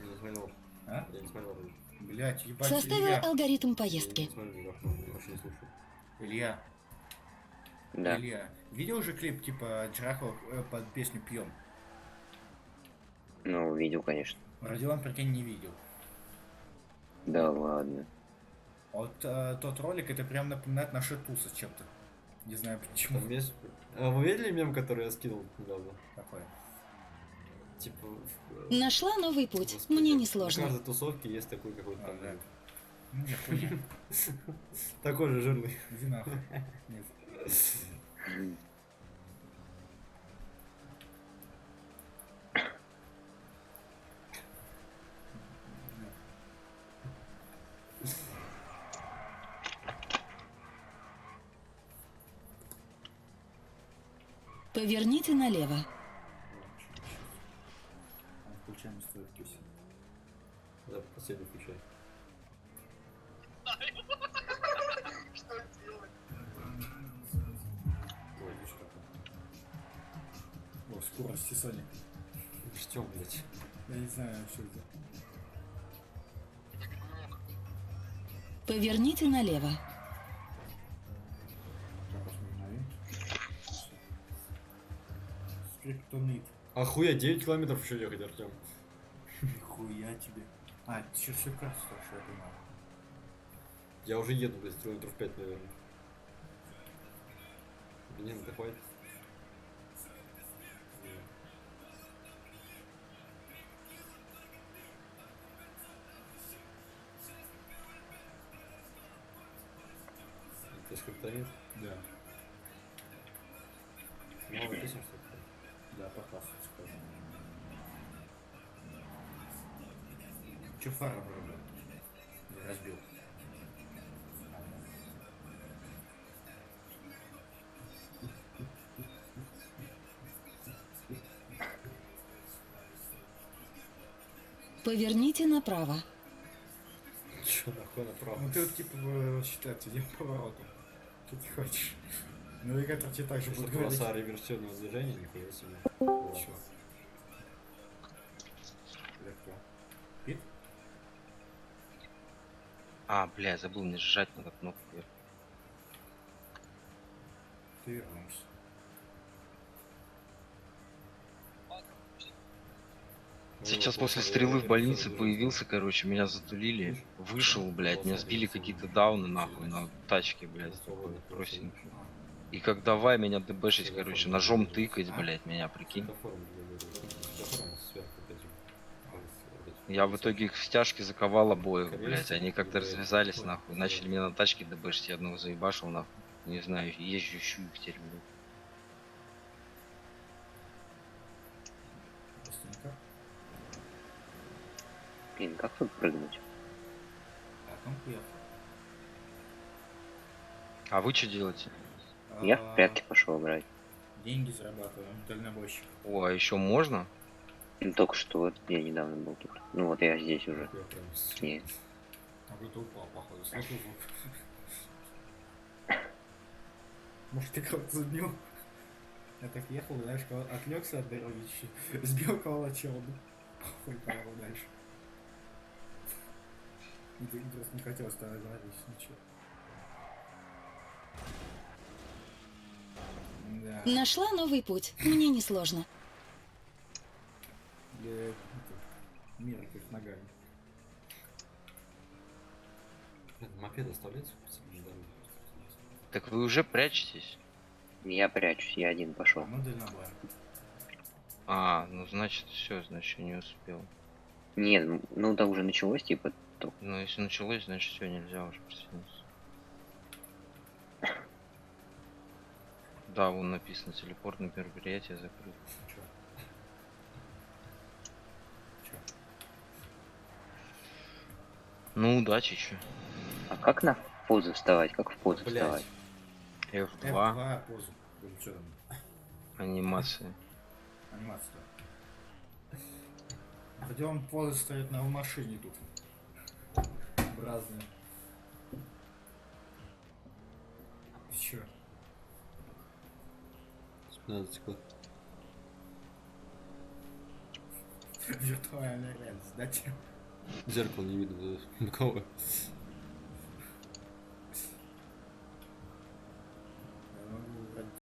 Не смотрел. А? Я не смотрел. Блять, ебать, Составила Илья. алгоритм Я поездки. не смотрел, вообще не слушаю. Илья. Да. Илья. Видел уже клип типа Джарахова под песню «Пьем»? Ну, видел, конечно. Родион, прикинь, не видел. Да ладно. Вот тот ролик, это прям напоминает наши тусы чем-то. Не знаю почему. Там есть... А вы видели мем, который я скинул недавно? Какой? Типа... Нашла новый путь. Господи, Мне На несложно. каждой тусовке есть такой какой-то там... да. Не, хуйня. Такой же жирный. Иди нахуй. Нет. Поверните налево. Включаем из твоих песен. Да, последний включай. Ой, ты что такое? О, скорости Соник. Ждем, блядь. Я не знаю, что это. Поверните налево. Так, посмотрим. Скриптонит. Охуя, 9 километров еще ехать, Артем. Нихуя тебе. А, ты что, все красиво, что я думал. Я уже еду, блядь, километров 5, наверное. Блин, это хватит. Это скриптонит? Да. Новая песня, что ли? Да, показывай, скажи. Че фара вырубил? Я разбил. Поверните направо. Чё, нахуй направо? Ну ты вот типа считается один поворотом. Что ты хочешь? Навигатор тебе так же Что будет говорить. полоса реверсивного движения, нихуя себе. Чё? Для кто? Пит? А, бля, забыл не сжать надо кнопку вверх. Ты вернулся. Сейчас после стрелы в больнице появился, короче, меня затулили. Вышел, блядь, меня сбили какие-то дауны, нахуй, на тачке, блядь, такой простенький. И как давай меня дбшить, короче, ножом тыкать, блядь, меня, прикинь. Я в итоге их в стяжки заковал обоих, блядь, они как-то развязались, нахуй. Начали меня на тачке дбшить, я одного заебашил, нахуй. Не знаю, езжу, ищу их теперь, блядь. Простенько. Блин, как тут прыгнуть? Так, он уехал. А вы что делаете? Я в прятки пошел играть. Деньги зарабатываем, дальнобойщик. О, а еще можно? Ну, только что, вот я недавно был тут. Ну вот я здесь уже. Нет. А кто-то упал, походу, слышал звук. Может, ты кого-то сбил? Я так ехал, знаешь, отвлекся от дороги чуть-чуть, сбил кого-то челду. Хуй поехал дальше. И ты просто не хотел остановиться, ничего. Да. Нашла новый путь. Мне несложно. Для мира как ногами. Мопед оставляется? Так вы уже прячетесь? Я прячусь, я один пошел. Ну, дальнобой. А, ну значит все, значит не успел. Нет, ну да уже началось, типа, то. Ну если началось, значит все, нельзя уже присоединиться. Да, вон написано, телепортное мероприятие закрыто. Чё? Чё? Ну удачи, чё. А как на позу вставать? Как в позу Блядь. вставать? F2, F2 позу. Или что там? анимация. Анимация. Где он поза стоит на машине тут. Разные. Чё? Надо стекло. Виртуальная реальность, да, чем? Зеркало не видно, боковое.